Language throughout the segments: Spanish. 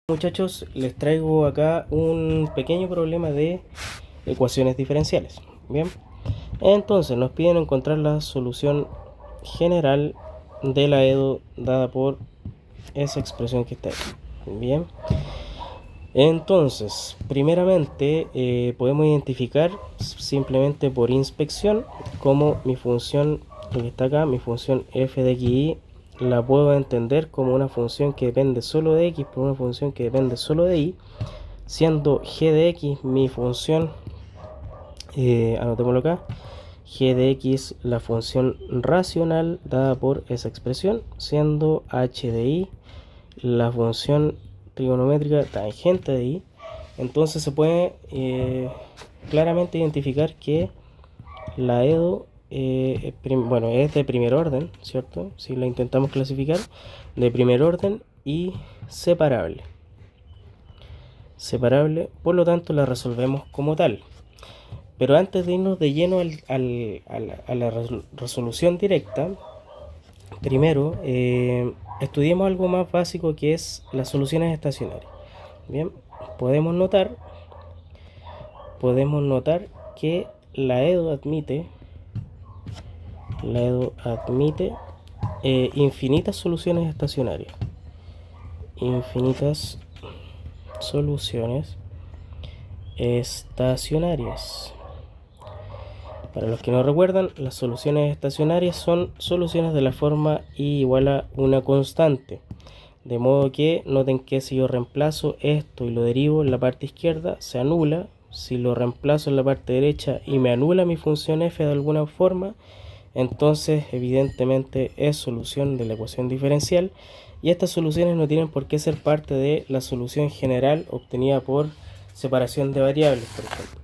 Muchachos, les traigo acá un pequeño problema de ecuaciones diferenciales. Bien, entonces nos piden encontrar la solución general de la EDO dada por esa expresión que está ahí. Bien, entonces primeramente podemos identificar simplemente por inspección como mi función que está acá, mi función f de xy, la puedo entender como una función que depende solo de x por una función que depende solo de y, siendo g de x mi función, anotémoslo acá, g de x la función racional dada por esa expresión, siendo h de y la función trigonométrica tangente de y. Entonces se puede claramente identificar que la EDO es de primer orden, ¿cierto? Si la intentamos clasificar, de primer orden y separable. Por lo tanto la resolvemos como tal. Pero antes de irnos de lleno a la resolución directa, primero estudiemos algo más básico, que es las soluciones estacionarias. Bien, podemos notar que la EDO admite infinitas soluciones estacionarias. Infinitas soluciones estacionarias. Para los que no recuerdan, las soluciones estacionarias son soluciones de la forma y igual a una constante. De modo que noten que si yo reemplazo esto y lo derivo en la parte izquierda, se anula. Si lo reemplazo en la parte derecha y me anula mi función f de alguna forma, entonces evidentemente es solución de la ecuación diferencial, y estas soluciones no tienen por qué ser parte de la solución general obtenida por separación de variables, por ejemplo.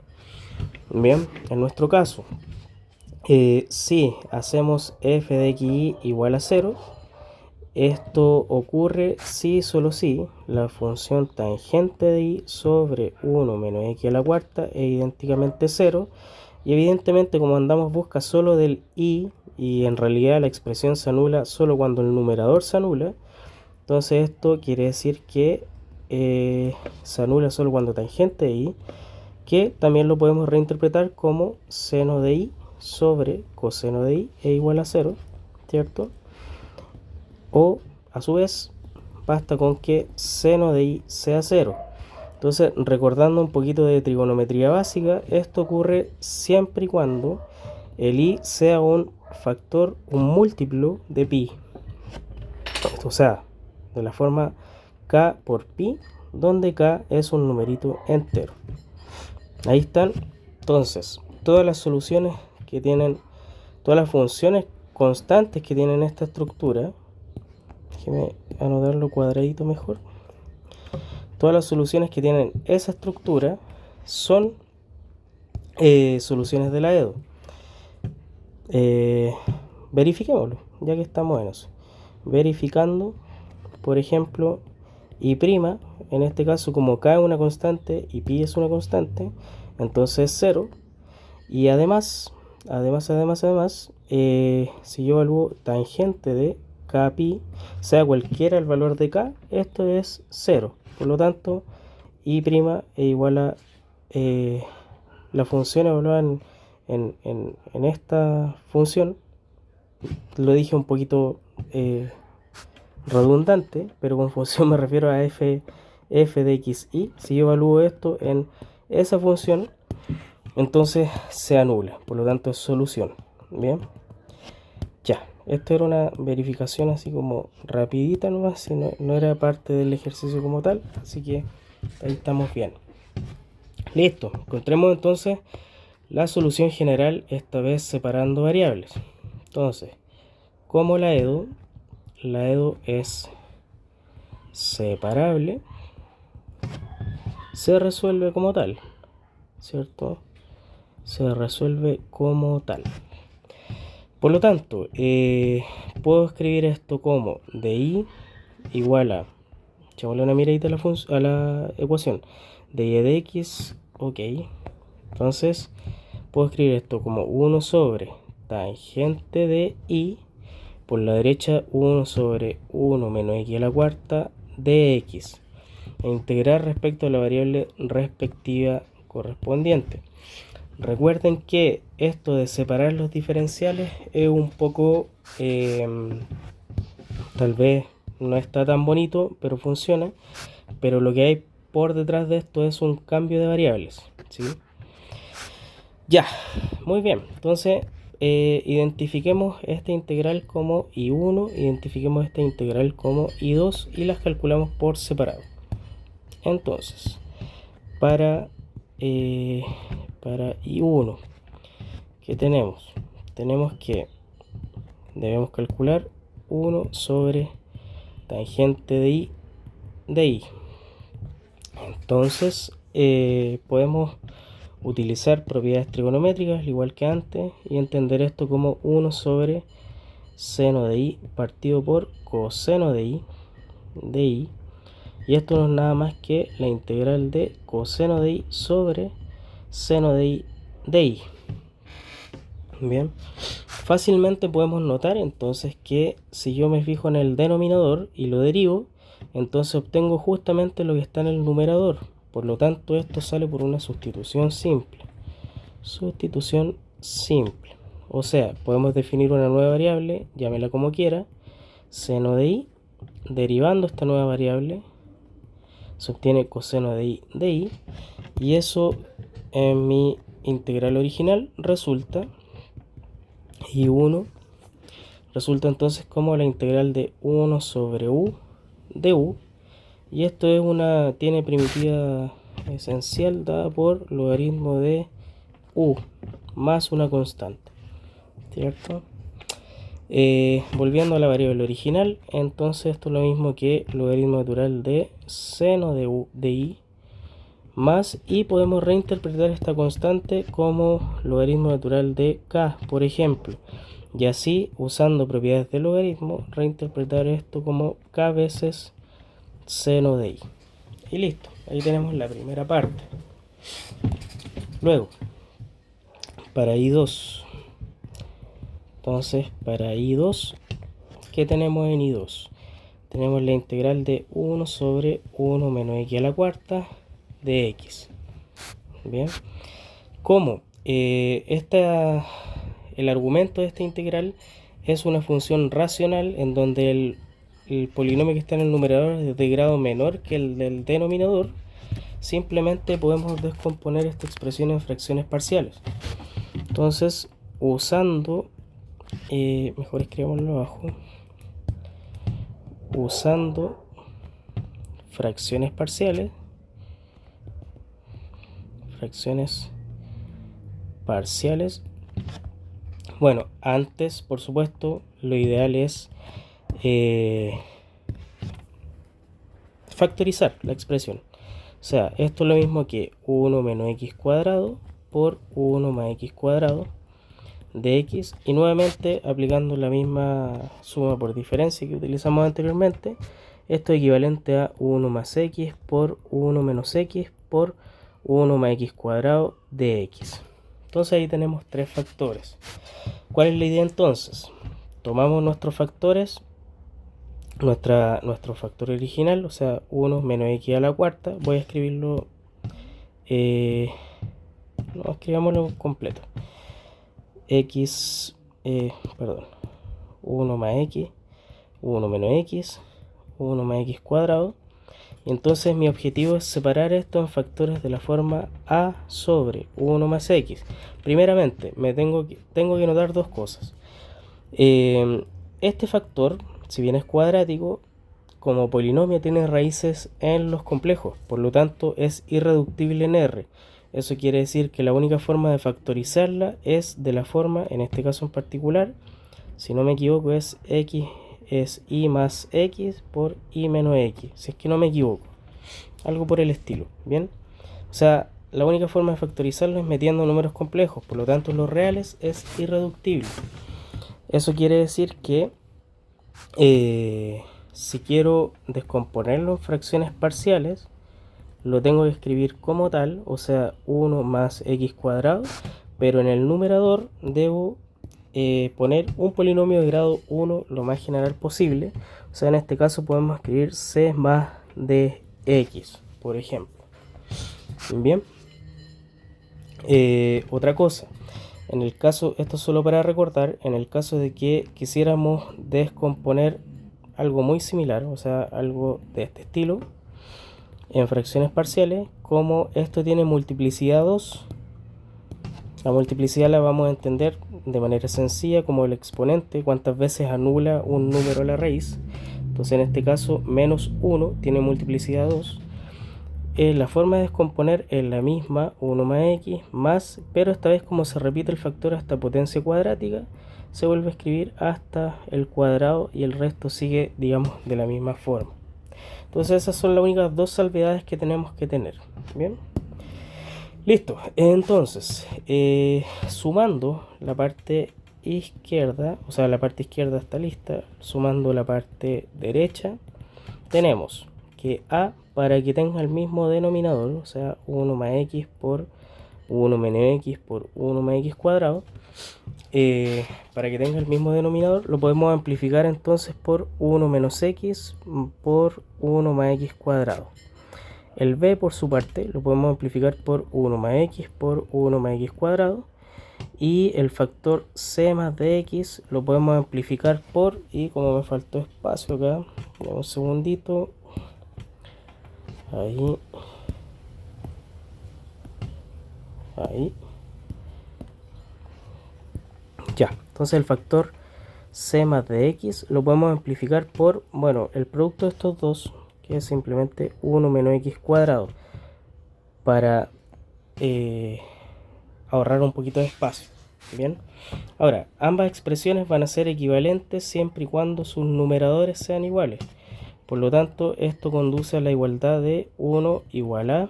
Bien, en nuestro caso, si hacemos f de xy igual a 0, esto ocurre si solo si la función tangente de y sobre 1 menos x a la cuarta es idénticamente 0, y evidentemente como andamos busca solo del y en realidad la expresión se anula solo cuando el numerador se anula, entonces esto quiere decir que se anula solo cuando tangente de y, que también lo podemos reinterpretar como seno de y sobre coseno de y es igual a 0, ¿cierto? O a su vez basta con que seno de y sea 0. Entonces, recordando un poquito de trigonometría básica, esto ocurre siempre y cuando el i sea un factor, un múltiplo de pi. O sea, de la forma k por pi, donde k es un numerito entero. Ahí están. Entonces, todas las soluciones que tienen, todas las funciones constantes que tienen esta estructura, déjeme anotarlo cuadradito mejor. Todas las soluciones que tienen esa estructura son soluciones de la EDO. Verifiquémoslo, ya que estamos en eso. Verificando, por ejemplo, y', en este caso como k es una constante y pi es una constante, entonces 0. Y además, si yo evalúo tangente de k pi, sea cualquiera el valor de k, esto es 0. Por lo tanto, y' es igual a la función evaluada en esta función. Lo dije un poquito redundante, pero con función me refiero a f de xy. Si yo evalúo esto en esa función, entonces se anula, por lo tanto es solución. Bien, ya, esto era una verificación así como rapidita nomás, no era parte del ejercicio como tal, así que ahí estamos bien. Listo, encontremos entonces la solución general, esta vez separando variables. Entonces, como la EDO es separable, se resuelve como tal, ¿cierto? Se resuelve como tal. Por lo tanto, puedo escribir esto como de y igual a, echémosle una miradita a la ecuación, de y de x, ok. Entonces, puedo escribir esto como 1 sobre tangente de y, por la derecha 1 sobre 1 menos x a la cuarta de x. e integrar respecto a la variable respectiva correspondiente. Recuerden que esto de separar los diferenciales es un poco, tal vez no está tan bonito, pero funciona. Pero lo que hay por detrás de esto es un cambio de variables, ¿sí? Ya, muy bien. Entonces, identifiquemos esta integral como I1, identifiquemos esta integral como I2 y las calculamos por separado. Entonces, para I1, ¿qué tenemos? Tenemos que debemos calcular 1 sobre tangente de I. Entonces, podemos utilizar propiedades trigonométricas, al igual que antes, y entender esto como 1 sobre seno de I partido por coseno de I, y esto no es nada más que la integral de coseno de I sobre seno de I. Bien, fácilmente podemos notar entonces que si yo me fijo en el denominador y lo derivo, entonces obtengo justamente lo que está en el numerador. Por lo tanto, esto sale por una sustitución simple. Sustitución simple. O sea, podemos definir una nueva variable, llámela como quiera, seno de I, derivando esta nueva variable, se obtiene coseno de I, y eso en mi integral original resulta I1, resulta entonces como la integral de 1 sobre U de U, y esto es tiene primitiva esencial dada por logaritmo de U más una constante, ¿cierto? Volviendo a la variable original, entonces esto es lo mismo que logaritmo natural de seno de U de I más, y podemos reinterpretar esta constante como logaritmo natural de K, por ejemplo, y así, usando propiedades de logaritmo, reinterpretar esto como K veces seno de I. Y listo, ahí tenemos la primera parte. Luego, para I2, entonces para I2, ¿qué tenemos en I2? Tenemos la integral de 1 sobre 1 menos x a la cuarta de x. Bien, como el argumento de esta integral es una función racional en donde el polinomio que está en el numerador es de grado menor que el del denominador, simplemente podemos descomponer esta expresión en fracciones parciales. Entonces, usando, mejor escribámoslo abajo, usando fracciones parciales, bueno, antes, por supuesto, lo ideal es factorizar la expresión. O sea, esto es lo mismo que 1 menos x cuadrado por 1 más x cuadrado de x, y nuevamente aplicando la misma suma por diferencia que utilizamos anteriormente, esto es equivalente a 1 más x por 1 menos x por 1 más x cuadrado de x. Entonces ahí tenemos tres factores. ¿Cuál es la idea entonces? Tomamos nuestros factores, nuestro factor original, o sea 1 menos x a la cuarta, voy a escribirlo, no, escribámoslo completo, x, 1 más x, 1 menos x, 1 más x cuadrado. Y entonces mi objetivo es separar esto en factores de la forma a sobre 1 más x. Primeramente, tengo que notar dos cosas. Este factor, si bien es cuadrático, como polinomio tiene raíces en los complejos, por lo tanto es irreductible en R. Eso quiere decir que la única forma de factorizarla es de la forma, en este caso en particular, si no me equivoco, es x es y más x por y menos x, si es que no me equivoco, algo por el estilo. Bien, o sea, la única forma de factorizarlo es metiendo números complejos, por lo tanto los reales es irreductible. Eso quiere decir que si quiero descomponerlo en fracciones parciales, lo tengo que escribir como tal, o sea 1 más x cuadrado, pero en el numerador debo poner un polinomio de grado 1 lo más general posible. O sea, en este caso podemos escribir c más de x, por ejemplo. Bien. Otra cosa, en el caso, esto es solo para recordar, en el caso de que quisiéramos descomponer algo muy similar, o sea, algo de este estilo, en fracciones parciales, como esto tiene multiplicidad 2, la multiplicidad la vamos a entender de manera sencilla como el exponente, cuántas veces anula un número a la raíz. Entonces en este caso menos 1 tiene multiplicidad 2. La forma de descomponer es la misma, 1 más x, más, pero esta vez como se repite el factor hasta potencia cuadrática, se vuelve a escribir hasta el cuadrado y el resto sigue, digamos, de la misma forma. Entonces esas son las únicas dos salvedades que tenemos que tener. Bien. Listo. Entonces, sumando la parte izquierda, o sea, la parte izquierda está lista, sumando la parte derecha, tenemos que a, para que tenga el mismo denominador, o sea, 1 más x por 1 menos x por 1 más x cuadrado, para que tenga el mismo denominador, lo podemos amplificar entonces por 1 menos x por 1 más x cuadrado. El b por su parte lo podemos amplificar por 1 más x por 1 más x cuadrado. Y el factor c más dx lo podemos amplificar por, y como me faltó espacio acá, un segundito, ahí, ya. Entonces el factor c más dx lo podemos amplificar por, bueno, el producto de estos dos, que es simplemente 1 menos x cuadrado, para ahorrar un poquito de espacio. Bien, ahora ambas expresiones van a ser equivalentes siempre y cuando sus numeradores sean iguales. Por lo tanto, esto conduce a la igualdad de 1 igual a,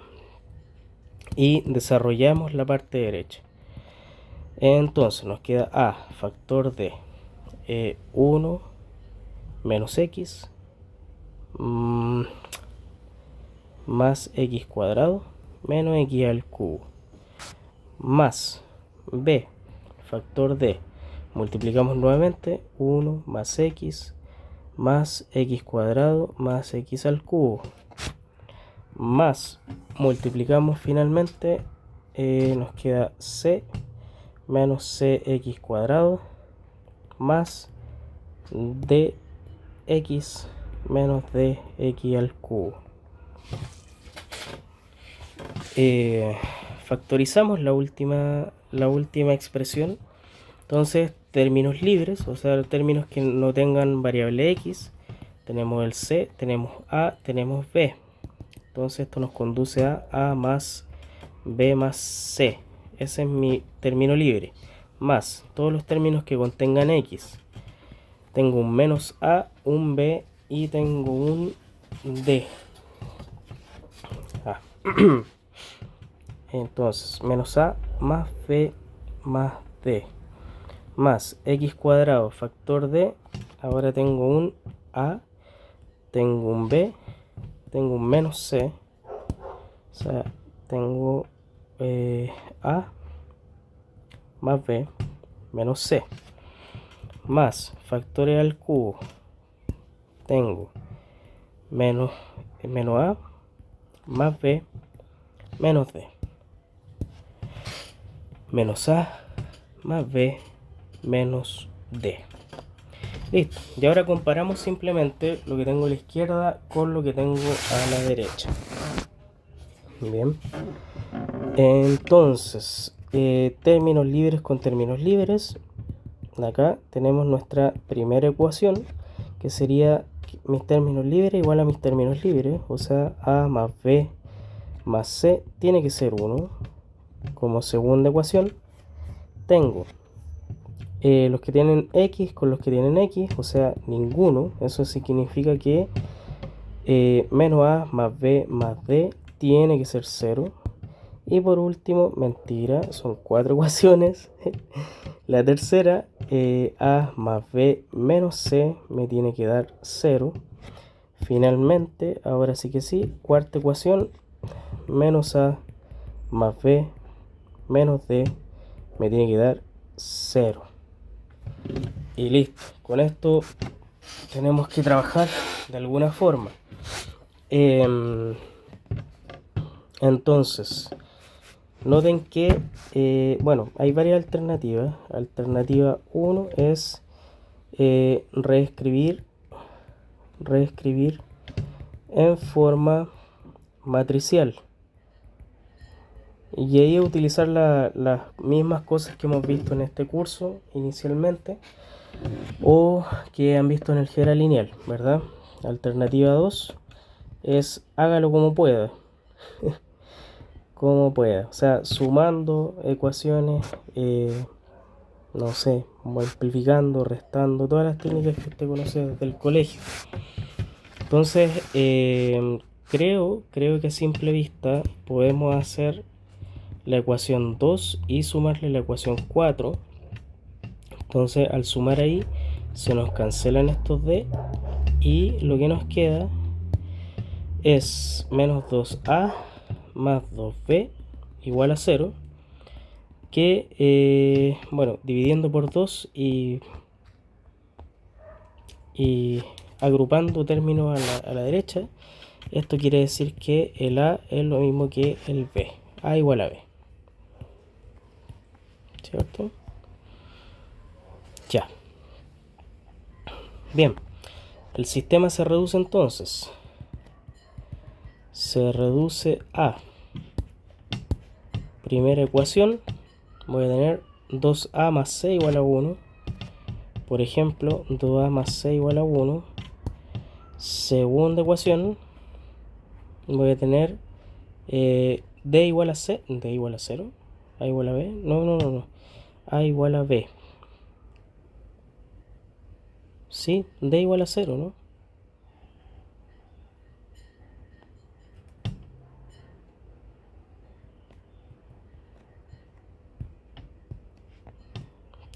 y desarrollamos la parte derecha. Entonces nos queda a factor de 1 menos x más x cuadrado menos x al cubo, más b factor de, multiplicamos nuevamente 1 más x cuadrado más x al cubo, más multiplicamos finalmente, nos queda c menos cx cuadrado más dx menos dx al cubo. Factorizamos la última expresión. Entonces, términos libres, o sea, términos que no tengan variable x, tenemos el c, tenemos a, tenemos b. Entonces esto nos conduce a más b más c. Ese es mi término libre. Más todos los términos que contengan x. Tengo un menos a, un b y tengo un d. Entonces, menos a más b más d. Más x cuadrado factor de, ahora tengo un a, tengo un b, tengo un menos c, o sea, tengo a más b menos c, más factores al cubo, tengo menos a más b menos d, menos a más b menos d. Listo. Y ahora comparamos simplemente lo que tengo a la izquierda con lo que tengo a la derecha. Bien. Entonces, términos libres con términos libres. Acá tenemos nuestra primera ecuación, que sería mis términos libres igual a mis términos libres. O sea, a más b más c tiene que ser 1. Como segunda ecuación, tengo los que tienen x con los que tienen x, o sea, ninguno. Eso significa que menos a más b más d tiene que ser 0. Y por último, mentira, son 4 ecuaciones. La tercera, a más b menos c me tiene que dar 0. Finalmente, ahora sí que sí, cuarta ecuación, menos a más b menos d me tiene que dar 0. Y listo. Con esto tenemos que trabajar de alguna forma. Entonces, noten que, bueno, hay varias alternativas. Alternativa 1 es reescribir en forma matricial. Y ahí utilizar las mismas cosas que hemos visto en este curso inicialmente o que han visto en el álgebra lineal, ¿verdad? Alternativa 2 es hágalo como pueda. Como pueda, o sea, sumando ecuaciones, no sé, multiplicando, restando, todas las técnicas que usted conoce desde el colegio. Entonces, creo que a simple vista podemos hacer la ecuación 2 y sumarle la ecuación 4. Entonces, al sumar ahí, se nos cancelan estos d y lo que nos queda es menos 2a más 2b igual a 0, que, bueno, dividiendo por 2 y agrupando términos a la derecha, esto quiere decir que el a es lo mismo que el b, a igual a b, ¿cierto? Ya. Bien, el sistema se reduce entonces. Se reduce a primera ecuación, voy a tener 2a más c igual a 1. Por ejemplo, 2a más c igual a 1. Segunda ecuación, voy a tener d igual a c, d igual a 0, a igual a b, no, a igual a b. Sí, d igual a 0, ¿no?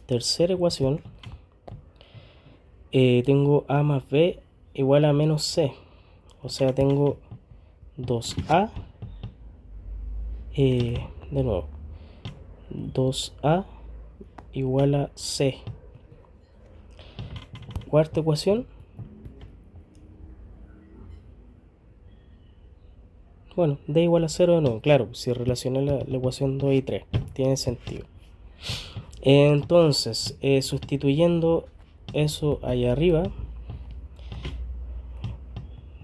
Tercera ecuación, tengo a más b igual a menos c. O sea, tengo 2a, de nuevo, 2a igual a c. Cuarta ecuación, bueno, d igual a 0 de nuevo. Claro, si relacioné la ecuación 2 y 3, tiene sentido. Entonces, sustituyendo eso ahí arriba,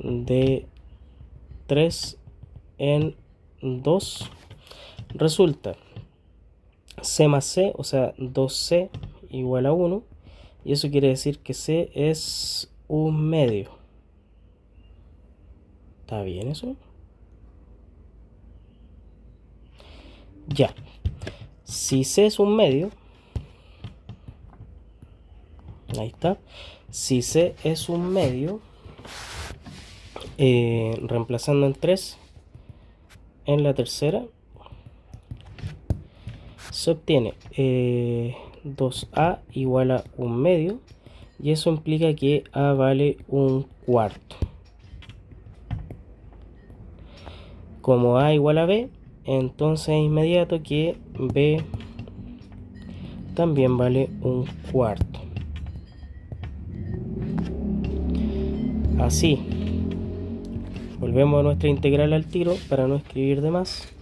de 3 en 2, resulta c más c, o sea, 2c igual a 1, y eso quiere decir que c es un medio. ¿Está bien eso? Ya. Si c es un medio, ahí está. Si c es un medio, reemplazando en 3 en la tercera, se obtiene 2a igual a un medio, y eso implica que a vale un cuarto. Como a igual a b, entonces es inmediato que b también vale un cuarto. Así, volvemos a nuestra integral al tiro para no escribir de más.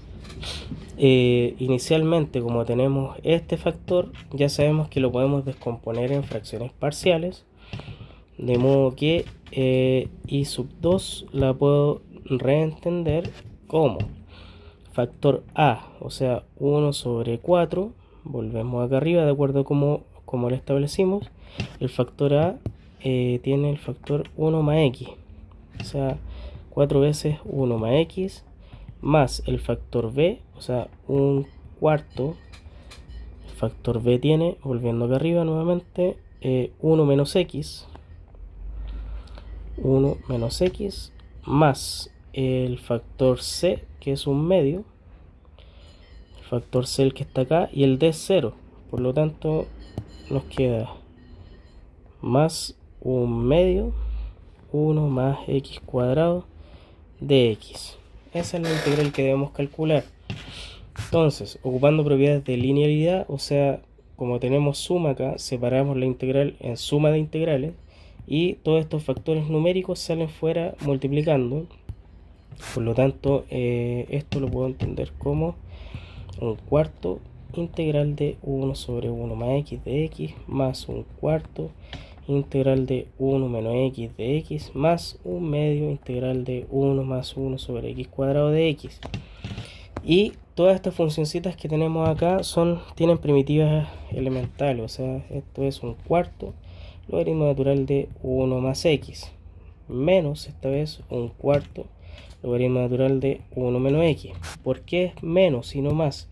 Inicialmente, como tenemos este factor, ya sabemos que lo podemos descomponer en fracciones parciales, de modo que y sub 2 la puedo reentender como factor a, o sea, 1 sobre 4. Volvemos acá arriba de acuerdo a como lo establecimos. El factor a tiene el factor 1 más x, o sea, 4 veces 1 más x, más el factor b, o sea, un cuarto. El factor b tiene, volviendo acá arriba nuevamente, 1 menos x, 1 menos x, más el factor c, que es un medio, el factor c el que está acá, y el d es 0. Por lo tanto, nos queda más un medio, 1 más x cuadrado de x. Esa es la integral que debemos calcular. Entonces, ocupando propiedades de linealidad, o sea, como tenemos suma acá, separamos la integral en suma de integrales y todos estos factores numéricos salen fuera multiplicando. Por lo tanto, esto lo puedo entender como un cuarto integral de 1 sobre 1 más x de x más un cuarto integral de 1 menos x de x más un medio integral de 1 más 1 sobre x cuadrado de x. Y todas estas funcioncitas que tenemos acá tienen primitivas elementales, o sea, esto es un cuarto logaritmo natural de 1 más x, menos esta vez un cuarto logaritmo natural de 1 menos x. ¿Por qué es menos y no más?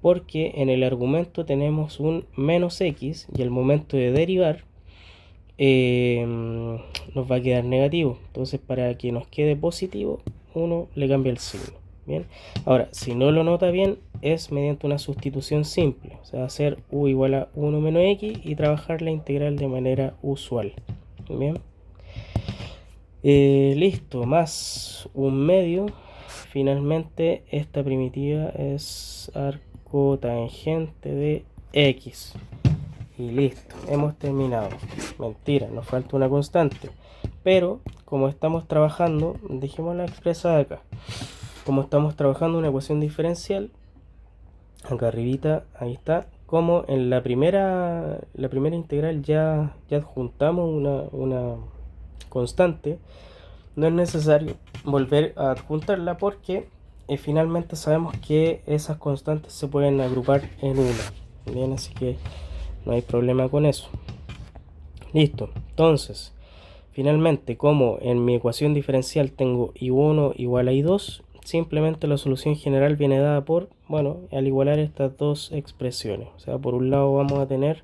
Porque en el argumento tenemos un menos x y al momento de derivar nos va a quedar negativo. Entonces, para que nos quede positivo, uno le cambia el signo. Bien, ahora si no lo nota bien, es mediante una sustitución simple, o sea, hacer u igual a 1 menos x y trabajar la integral de manera usual. Bien, listo, más un medio. Finalmente, esta primitiva es arco tangente de x. Y listo, hemos terminado. Mentira, nos falta una constante. Pero, como estamos trabajando, dejémosla expresada acá. Como estamos trabajando una ecuación diferencial, acá arribita, ahí está. Como en la primera integral ya adjuntamos una constante, no es necesario volver a adjuntarla porque finalmente sabemos que esas constantes se pueden agrupar en una. Bien, así que no hay problema con eso. Listo. Entonces, finalmente, como en mi ecuación diferencial tengo I1 igual a I2, simplemente la solución general viene dada por, bueno, al igualar estas dos expresiones. O sea, por un lado vamos a tener,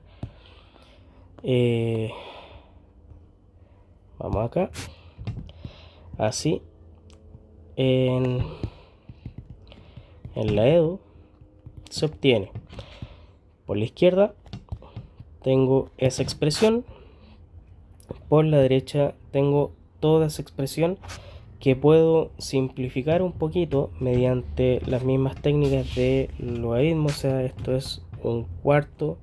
vamos acá, así, en la EDU se obtiene por la izquierda tengo esa expresión, por la derecha tengo toda esa expresión que puedo simplificar un poquito mediante las mismas técnicas de logaritmo. O sea, esto es un cuarto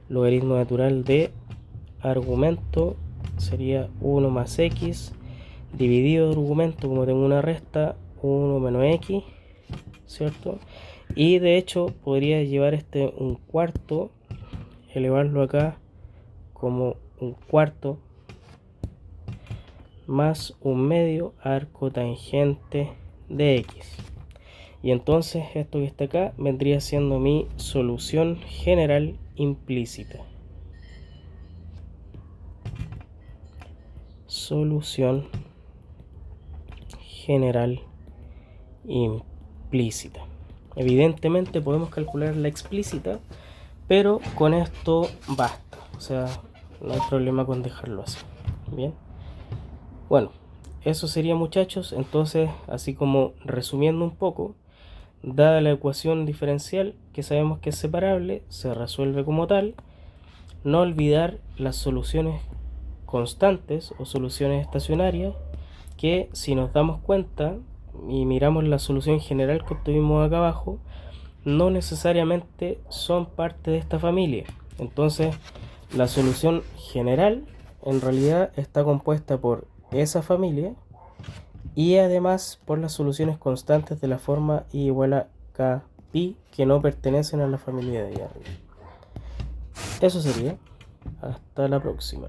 logaritmo natural de argumento, sería 1 más x dividido argumento, como tengo una resta, 1 menos x, ¿cierto? Y de hecho podría llevar un cuarto, elevarlo acá como un cuarto más un medio arco tangente de x. Y entonces esto que está acá vendría siendo mi solución general implícita. Solución general implícita. Evidentemente podemos calcular la explícita, pero con esto basta. O sea, no hay problema con dejarlo así. Bien. Bueno, eso sería, muchachos. Entonces, así como resumiendo un poco, dada la ecuación diferencial que sabemos que es separable, se resuelve como tal. No olvidar las soluciones constantes o soluciones estacionarias, que si nos damos cuenta y miramos la solución general que obtuvimos acá abajo, no necesariamente son parte de esta familia. Entonces, la solución general en realidad está compuesta por esa familia y además por las soluciones constantes de la forma I igual a K pi que no pertenecen a la familia de allá arriba. Eso sería. Hasta la próxima.